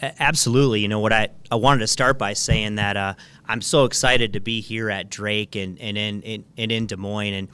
Absolutely. You know what, I wanted to start by saying that I'm so excited to be here at Drake and in Des Moines, and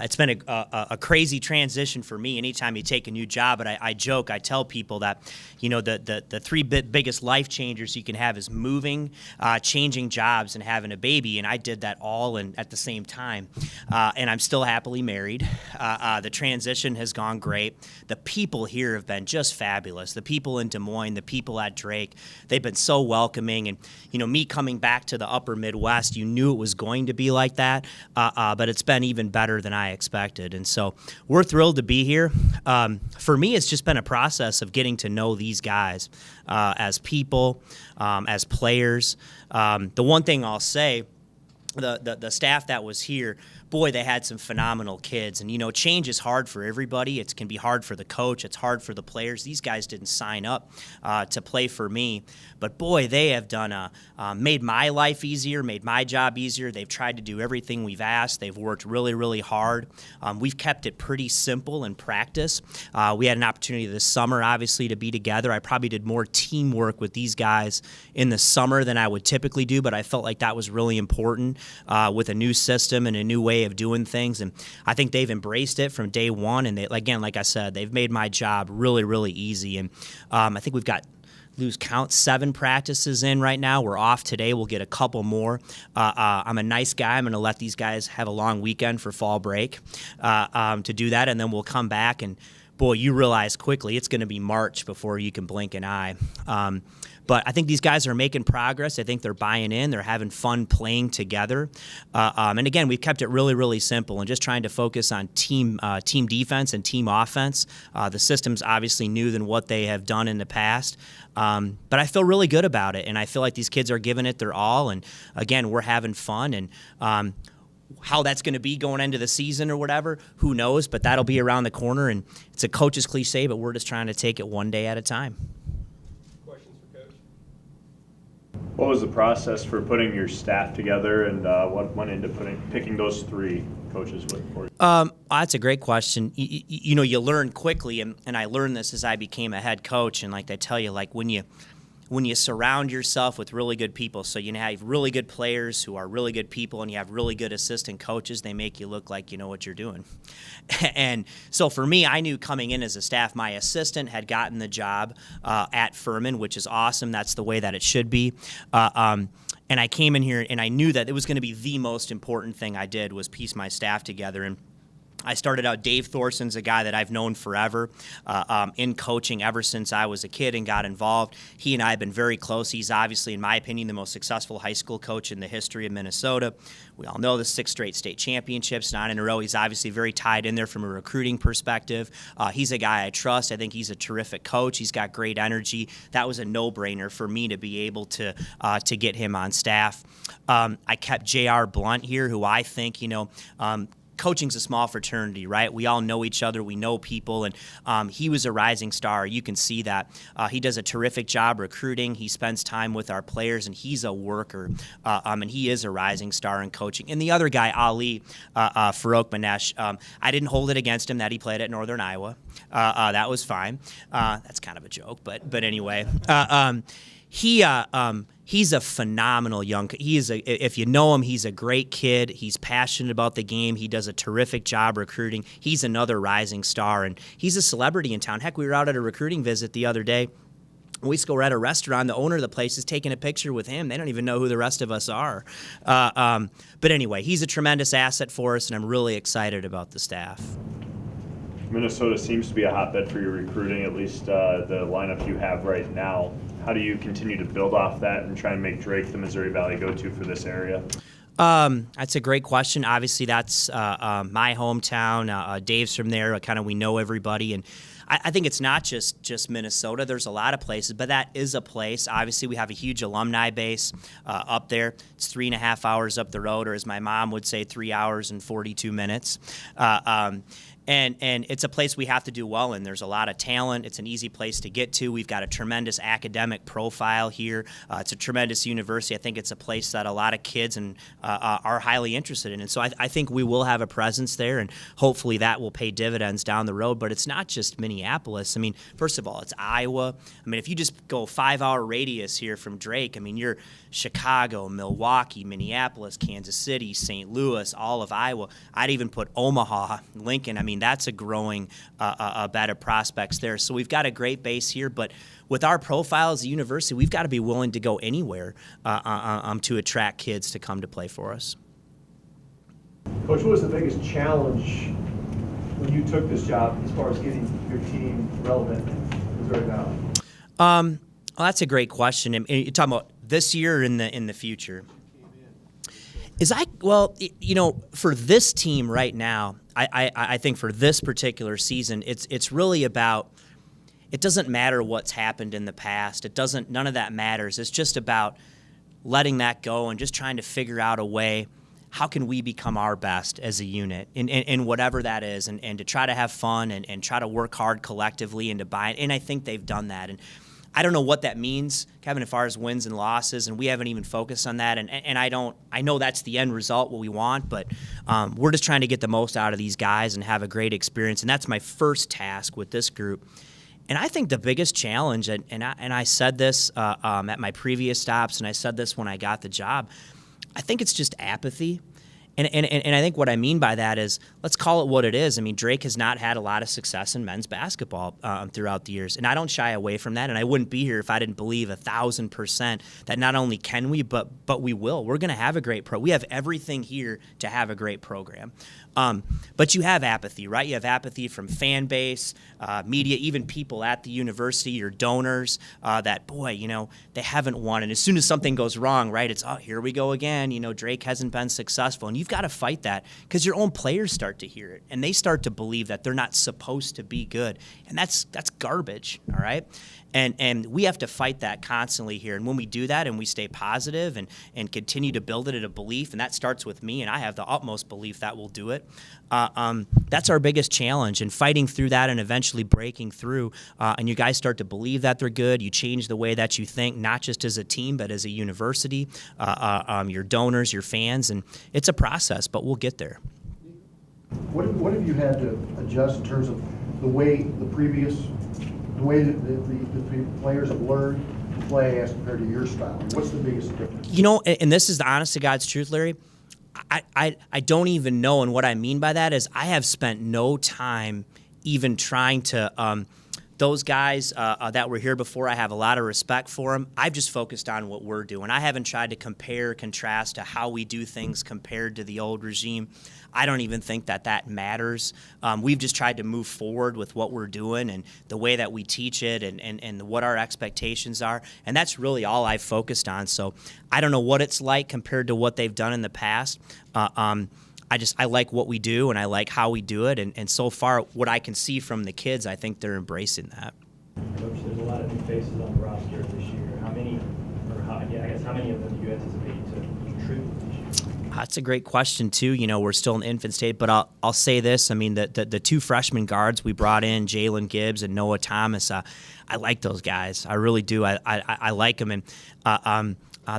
it's been a crazy transition for me. Anytime you take a new job, but I joke, I tell people that the three biggest life changers you can have is moving, changing jobs, and having a baby, and I did that all at the same time, and I'm still happily married. The transition has gone great. The people here have been just fabulous. The people in Des Moines, the people at Drake, they've been so welcoming, and me coming back to the upper Midwest, you knew it was going to be like that, but it's been even better than I expected, and so we're thrilled to be here. For me, it's just been a process of getting to know these guys as people, as players. The one thing I'll say, the staff that was here, boy, they had some phenomenal kids. And, change is hard for everybody. It can be hard for the coach. It's hard for the players. These guys didn't sign up to play for me. But, boy, they have done made my life easier, made my job easier. They've tried to do everything we've asked. They've worked really, really hard. We've kept it pretty simple in practice. We had an opportunity this summer, obviously, to be together. I probably did more teamwork with these guys in the summer than I would typically do, but I felt like that was really important with a new system and a new way of doing things, and I think they've embraced it from day one. And again, like I said, they've made my job really, really easy. And I think we've got, lose count, 7 practices in right now. We're off today. We'll get a couple more. I'm a nice guy. I'm going to let these guys have a long weekend for fall break to do that, and then we'll come back. And boy, you realize quickly it's going to be March before you can blink an eye. But I think these guys are making progress. I think they're buying in. They're having fun playing together. And again, we've kept it really, really simple and just trying to focus on team defense and team offense. The system's obviously new than what they have done in the past. But I feel really good about it, and I feel like these kids are giving it their all. And again, we're having fun. And how that's going to be going into the season or whatever, who knows? But that'll be around the corner. And it's a coach's cliche, but we're just trying to take it one day at a time. What was the process for putting your staff together, and what went into picking those 3 coaches for you? That's a great question. You learn quickly, and I learned this as I became a head coach. And like they tell you, like when you surround yourself with really good people, so you have really good players who are really good people, and you have really good assistant coaches, they make you look like you know what you're doing. And so for me, I knew coming in as a staff, my assistant had gotten the job at Furman, which is awesome. That's the way that it should be. And I came in here, and I knew that it was going to be the most important thing I did was piece my staff together. And I started out, Dave Thorson's a guy that I've known forever in coaching ever since I was a kid and got involved. He and I have been very close. He's obviously, in my opinion, the most successful high school coach in the history of Minnesota. We all know the 6 straight state championships, 9 in a row. He's obviously very tied in there from a recruiting perspective. He's a guy I trust. I think he's a terrific coach. He's got great energy. That was a no-brainer for me to be able to get him on staff. I kept J.R. Blunt here, who I think, coaching's a small fraternity, right? We all know each other. We know people, and he was a rising star. You can see that. He does a terrific job recruiting. He spends time with our players, and he's a worker, and he is a rising star in coaching. And the other guy, Ali Farouk Manesh, I didn't hold it against him that he played at Northern Iowa. That was fine. That's kind of a joke, but anyway. He's a phenomenal if you know him, he's a great kid. He's passionate about the game. He does a terrific job recruiting. He's another rising star, and he's a celebrity in town. Heck, we were out at a recruiting visit the other day. We're at a restaurant. The owner of the place is taking a picture with him. They don't even know who the rest of us are. But anyway, he's a tremendous asset for us, and I'm really excited about the staff. Minnesota seems to be a hotbed for your recruiting, at least the lineup you have right now. How do you continue to build off that and try and make Drake the Missouri Valley go-to for this area? That's a great question. Obviously, that's my hometown. Dave's from there. We know everybody. And I think it's not just Minnesota. There's a lot of places, but that is a place. Obviously, we have a huge alumni base up there. It's 3.5 hours up the road, or as my mom would say, 3 hours and 42 minutes. And it's a place we have to do well in. There's a lot of talent. It's an easy place to get to. We've got a tremendous academic profile here. It's a tremendous university. I think it's a place that a lot of kids are highly interested in. And so I think we will have a presence there, and hopefully that will pay dividends down the road. But it's not just Minneapolis. I mean, first of all, it's Iowa. I mean, if you just go 5-hour radius here from Drake, I mean, you're Chicago, Milwaukee, Minneapolis, Kansas City, St. Louis, all of Iowa. I'd even put Omaha, Lincoln. I mean, that's a growing bed of prospects there. So we've got a great base here, but with our profile as a university, we've got to be willing to go anywhere to attract kids to come to play for us. Coach, what was the biggest challenge when you took this job as far as getting your team relevant in Missouri Valley? Well, that's a great question. And you're talking about this year or in the future? For this team right now, I think for this particular season, it's really about, it doesn't matter what's happened in the past. None of that matters. It's just about letting that go and just trying to figure out a way, how can we become our best as a unit in whatever that is, and to try to have fun and try to work hard collectively and to buy it. And I think they've done that. And I don't know what that means, Kevin, as far as wins and losses, and we haven't even focused on that. And I know that's the end result, what we want, but we're just trying to get the most out of these guys and have a great experience. And that's my first task with this group. And I think the biggest challenge, and I said this at my previous stops, and I said this when I got the job, I think it's just apathy. And I think what I mean by that is, let's call it what it is. I mean, Drake has not had a lot of success in men's basketball throughout the years, and I don't shy away from that, and I wouldn't be here if I didn't believe 1,000% that not only can we, but we will. We're going to have a great we have everything here to have a great program. But you have apathy, right? You have apathy from fan base, media, even people at the university, your donors, that, boy, they haven't won. And as soon as something goes wrong, right, it's, oh, here we go again. Drake hasn't been successful. And you've got to fight that, because your own players start to hear it, and they start to believe that they're not supposed to be good. And that's garbage, all right? And we have to fight that constantly here. And when we do that and we stay positive and continue to build it at a belief, and that starts with me, and I have the utmost belief that we'll do it, that's our biggest challenge. And fighting through that and eventually breaking through, and you guys start to believe that they're good. You change the way that you think, not just as a team, but as a university, your donors, your fans. And it's a process, but we'll get there. What have you had to adjust in terms of the way the players have learned to play as compared to your style? What's the biggest difference? And this is the honest to God's truth, Larry. I don't even know, and what I mean by that is I have spent no time even trying to those guys that were here before, I have a lot of respect for them. I've just focused on what we're doing. I haven't tried to compare, contrast to how we do things compared to the old regime. I don't even think that matters. We've just tried to move forward with what we're doing and the way that we teach it and what our expectations are. And that's really all I've focused on. So I don't know what it's like compared to what they've done in the past. I like what we do, and I like how we do it. And so far, what I can see from the kids, I think they're embracing that. Coach, there's a lot of new faces on the roster this year. How many of them do you anticipate to contribute this year? That's a great question, too. We're still in infant state, but I'll say this. I mean, the two freshman guards we brought in, Jalen Gibbs and Noah Thomas, I like those guys. I really do. I like them. And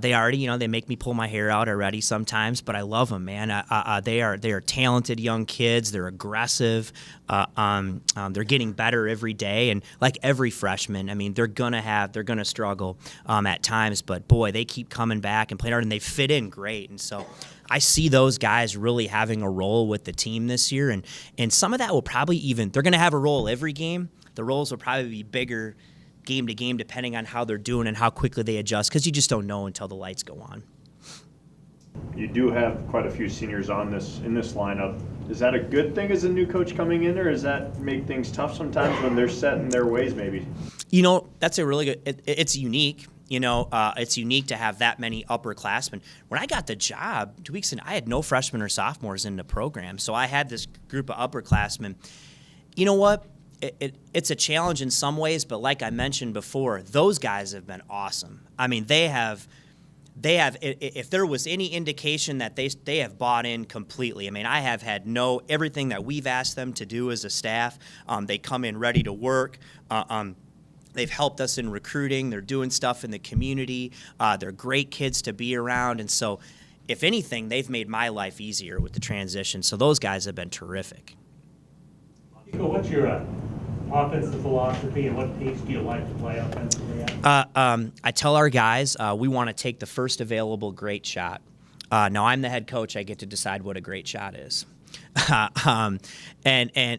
they already, they make me pull my hair out already sometimes, but I love them, man. They are talented young kids. They're aggressive. They're getting better every day, and like every freshman, I mean, they're gonna struggle at times, but boy, they keep coming back and playing hard, and they fit in great. And so I see those guys really having a role with the team this year, and some of that will probably they're gonna have a role every game. The roles will probably be bigger game to game, depending on how they're doing and how quickly they adjust, because you just don't know until the lights go on. You do have quite a few seniors in this lineup. Is that a good thing as a new coach coming in, or does that make things tough sometimes when they're set in their ways, maybe? That's a really good. It's unique. It's unique to have that many upperclassmen. When I got the job 2 weeks in, I had no freshmen or sophomores in the program, so I had this group of upperclassmen. You know what? It's a challenge in some ways, but like I mentioned before, those guys have been awesome. I mean, they have they have, if there was any indication that they have bought in completely. I mean, I have had everything that we've asked them to do as a staff, they come in ready to work. They've helped us in recruiting. They're doing stuff in the community. They're great kids to be around. And so, if anything, they've made my life easier with the transition. So those guys have been terrific. Niko, what's your offensive philosophy, and what pace do you like to play offensively at? I tell our guys we want to take the first available great shot. Now, I'm the head coach. I get to decide what a great shot is. And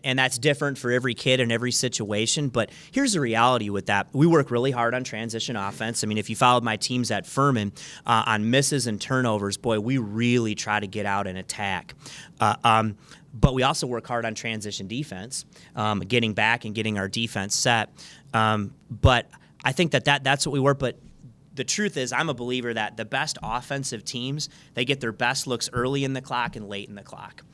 that's different for every kid in every situation. But here's the reality with that. We work really hard on transition offense. I mean, if you followed my teams at Furman on misses and turnovers, boy, we really try to get out and attack. But we also work hard on transition defense, getting back and getting our defense set. But I think that's what we work. But the truth is, I'm a believer that the best offensive teams, they get their best looks early in the clock and late in the clock.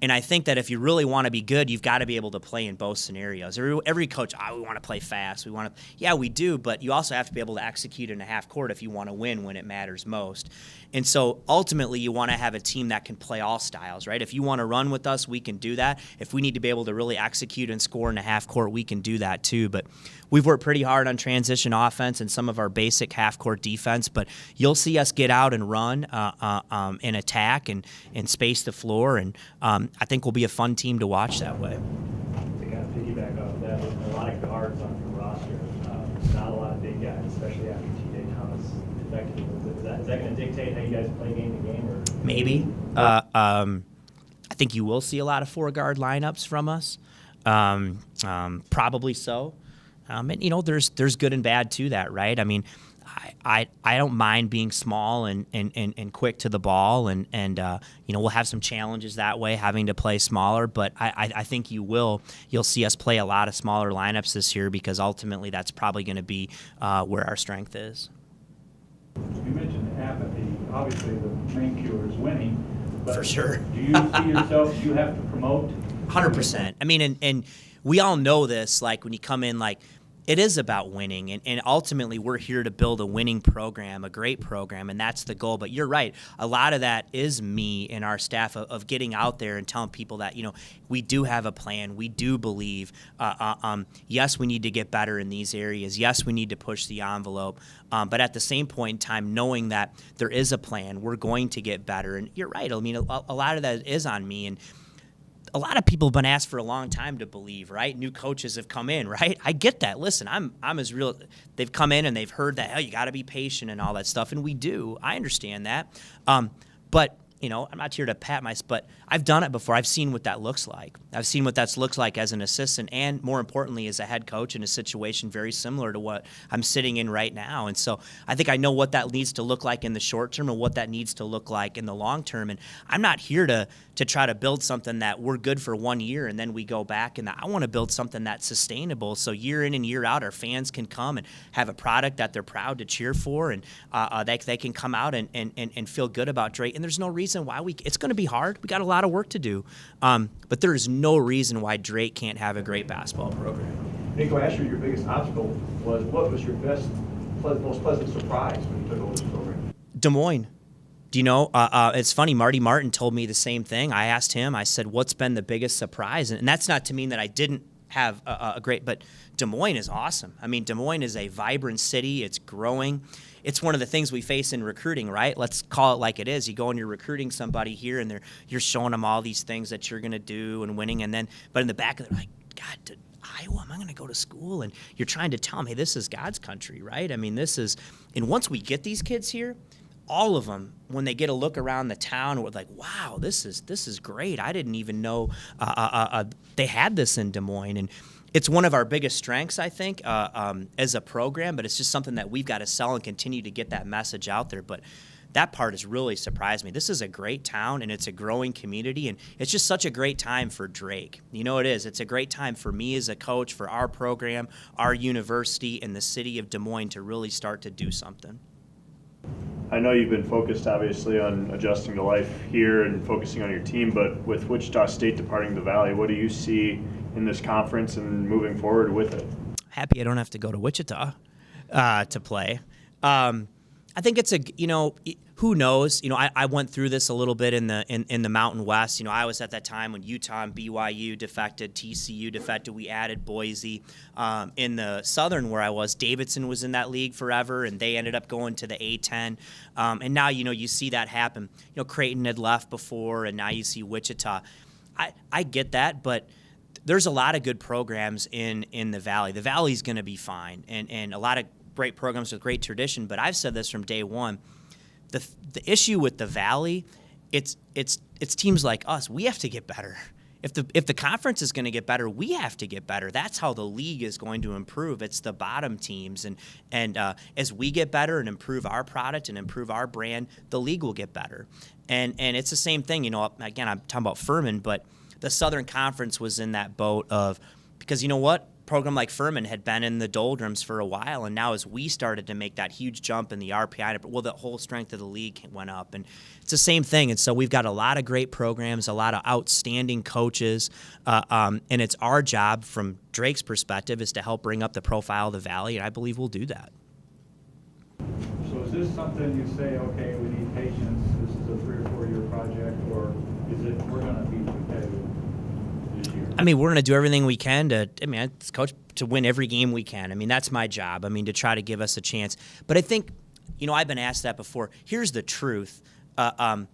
And I think that if you really want to be good, you've got to be able to play in both scenarios. Every coach, we want to play fast. Yeah, we do, but you also have to be able to execute in a half court if you want to win when it matters most. And so ultimately, you want to have a team that can play all styles, right? If you want to run with us, we can do that. If we need to be able to really execute and score in a half court, we can do that too. But we've worked pretty hard on transition offense and some of our basic half court defense. But you'll see us get out and run and attack and space the floor. And I think we'll be a fun team to watch that way. To kind of piggyback off that, with a lot of guards on the roster, not a lot of big guys, especially after T.J. Thomas defected. Is that going to dictate how you guys play game to game? Or maybe? I think you will see a lot of 4-guard lineups from us. Probably so. And there's good and bad to that, right? I mean, I don't mind being small and quick to the ball, and we'll have some challenges that way, having to play smaller. But I think you'll see us play a lot of smaller lineups this year, because ultimately that's probably going to be where our strength is. You mentioned apathy. Obviously, the main cure is winning. But For sure. Do you see yourself? Do you have to promote? 100%. I mean, and we all know this. Like when you come in, like, it is about winning, and ultimately we're here to build a winning program, a great program, and that's the goal. But you're right, a lot of that is me and our staff of getting out there and telling people that, we do have a plan, we do believe, yes, we need to get better in these areas, yes, we need to push the envelope, but at the same point in time, knowing that there is a plan, we're going to get better. And you're right, I mean, a lot of that is on me, and a lot of people have been asked for a long time to believe, right? New coaches have come in, right? I get that. Listen, I'm as real. They've come in and they've heard that, you got to be patient and all that stuff, and we do. I understand that. But I'm not here to pat myself, but I've done it before. I've seen what that looks like. I've seen what that looks like as an assistant, and more importantly, as a head coach in a situation very similar to what I'm sitting in right now. And so I think I know what that needs to look like in the short term and what that needs to look like in the long term. And I'm not here to try to build something that we're good for 1 year and then we go back. And I want to build something that's sustainable, so year in and year out, our fans can come and have a product that they're proud to cheer for, and they can come out and feel good about Drake. And there's no reason why it's going to be hard. We got a lot of work to do, but there is no reason why Drake can't have a great basketball program. Niko, I asked you your biggest obstacle was. What was your most pleasant surprise when you took over this program? Des Moines. Do you know, it's funny, Marty Martin told me the same thing. I asked him, I said, what's been the biggest surprise? And that's not to mean that I didn't have a great, but Des Moines is awesome. I mean, Des Moines is a vibrant city. It's growing. It's one of the things we face in recruiting, right? Let's call it like it is. You go and you're recruiting somebody here, and you're showing them all these things that you're going to do and winning, but in the back of it, they're like, God, to Iowa, am I going to go to school? And you're trying to tell them, hey, this is God's country, right? I mean, and once we get these kids here, all of them, when they get a look around the town, we're like, wow, this is great. I didn't even know they had this in Des Moines. And it's one of our biggest strengths, I think, as a program, but it's just something that we've got to sell and continue to get that message out there. But that part has really surprised me. This is a great town, and it's a growing community, and it's just such a great time for Drake. It is. It's a great time for me as a coach, for our program, our university, and the city of Des Moines to really start to do something. I know you've been focused, obviously, on adjusting to life here and focusing on your team, but with Wichita State departing the Valley, what do you see in this conference and moving forward with it? Happy I don't have to go to Wichita to play. I think it's who knows? I went through this a little bit in the Mountain West. I was at that time when Utah and BYU defected, TCU defected. We added Boise. In the Southern where I was, Davidson was in that league forever, and they ended up going to the A10. And now you see that happen. Creighton had left before, and now you see Wichita. I get that, but there's a lot of good programs in the Valley. The Valley's going to be fine, and a lot of great programs with great tradition. But I've said this from day one. The issue with the Valley, it's teams like us. We have to get better. If the conference is going to get better, we have to get better. That's how the league is going to improve. It's the bottom teams, and as we get better and improve our product and improve our brand, the league will get better. And it's the same thing. Again, I'm talking about Furman, but the Southern Conference was in that boat of, because you know what? Program like Furman had been in the doldrums for a while, and now as we started to make that huge jump in the RPI, the whole strength of the league went up, and it's the same thing. And so we've got a lot of great programs, a lot of outstanding coaches, and it's our job from Drake's perspective is to help bring up the profile of the Valley, and I believe we'll do that. So is this something you say, okay, we need patience, this is a 3 or 4 year project, or is it we're going to be competitive this year? I mean, we're going to do everything we can as coach, to win every game we can. I mean, that's my job. I mean, to try to give us a chance. But I think, I've been asked that before. Here's the truth. I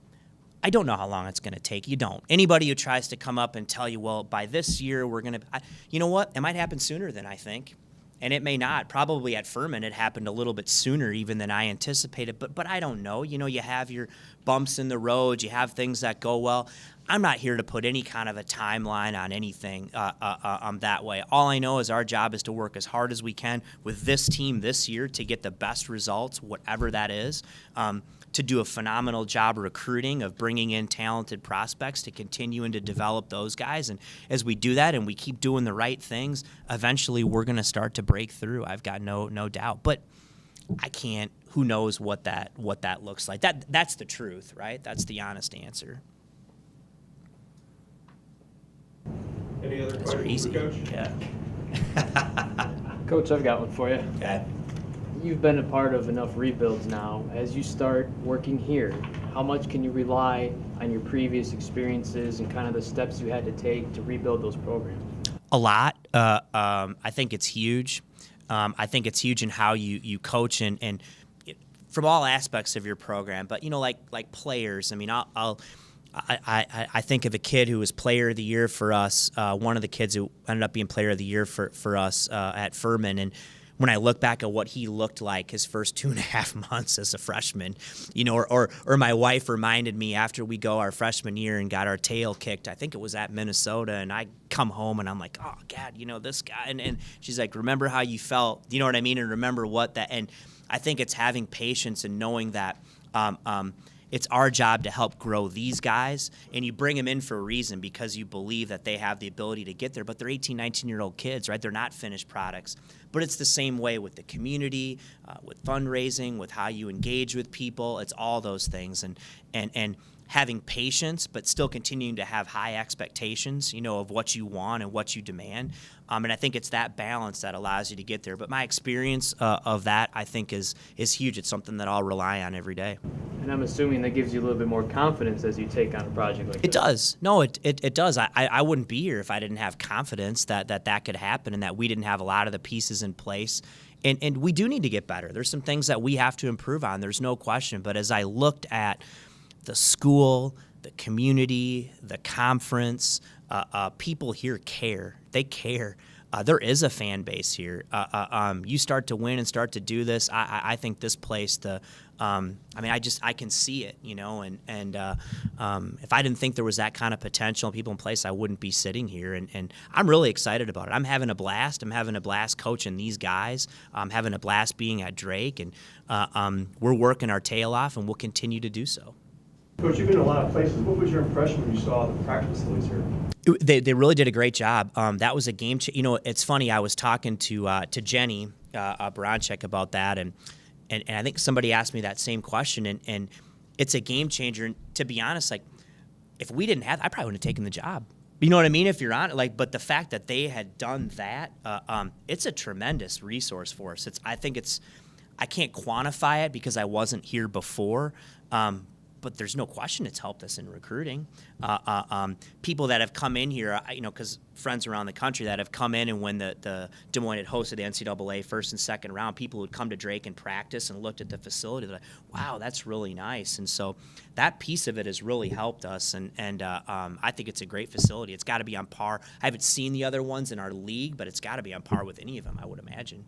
don't know how long it's going to take. You don't. Anybody who tries to come up and tell you, well, by this year we're going to – you know what? It might happen sooner than I think. And it may not. Probably at Furman it happened a little bit sooner even than I anticipated. But I don't know. You have your bumps in the road. You have things that go well. I'm not here to put any kind of a timeline on anything that way. All I know is our job is to work as hard as we can with this team this year to get the best results, whatever that is, to do a phenomenal job recruiting, of bringing in talented prospects, to continue and to develop those guys. And as we do that and we keep doing the right things, eventually we're going to start to break through. I've got no doubt. But I can't. Who knows what that looks like? That's the truth, right? That's the honest answer. Any other Those are questions easy. for Coach? Yeah. Coach, I've got one for you. Okay. You've been a part of enough rebuilds now. As you start working here, how much can you rely on your previous experiences and kind of the steps you had to take to rebuild those programs? A lot. I think it's huge. I think it's huge in how you coach and from all aspects of your program. But like players. I mean, I think of a kid who was Player of the Year for us. One of the kids who ended up being Player of the Year for us at Furman, and when I look back at what he looked like his first 2.5 months as a freshman, or my wife reminded me after we go our freshman year and got our tail kicked, I think it was at Minnesota, and I come home and I'm like, oh God, this guy, and she's like, remember how you felt, you know what I mean, and remember what that, and I think it's having patience and knowing that it's our job to help grow these guys, and you bring them in for a reason because you believe that they have the ability to get there, but they're 18, 19-year-old kids, right? They're not finished products. But it's the same way with the community, with fundraising, with how you engage with people. It's all those things, and having patience, but still continuing to have high expectations, of what you want and what you demand. And I think it's that balance that allows you to get there. But my experience of that, I think, is huge. It's something that I'll rely on every day. And I'm assuming that gives you a little bit more confidence as you take on a project like this. It does. No, it does. I wouldn't be here if I didn't have confidence that could happen and that we didn't have a lot of the pieces in place. And we do need to get better. There's some things that we have to improve on. There's no question. But as I looked at the school, the community, the conference, people here care. They care. There is a fan base here. You start to win and start to do this. I think this place, I can see it, and if I didn't think there was that kind of potential and people in place, I wouldn't be sitting here. And I'm really excited about it. I'm having a blast. I'm having a blast coaching these guys. I'm having a blast being at Drake, and we're working our tail off, and we'll continue to do so. Coach, you've been in a lot of places. What was your impression when you saw the practice facilities here? They really did a great job. That was a game it's funny. I was talking to Jenny Baranchek about that, and I think somebody asked me that same question, and it's a game changer. And to be honest, like if we didn't have, I probably wouldn't have taken the job. You know what I mean? If you're on it, but the fact that they had done that, it's a tremendous resource for us. I think it's I can't quantify it because I wasn't here before. But there's no question it's helped us in recruiting. People that have come in here, because friends around the country that have come in, and when the Des Moines had hosted the NCAA first and second round, people would come to Drake and practice and looked at the facility. They're like, wow, that's really nice. And so that piece of it has really helped us. And I think it's a great facility. It's got to be on par. I haven't seen the other ones in our league, but it's got to be on par with any of them, I would imagine.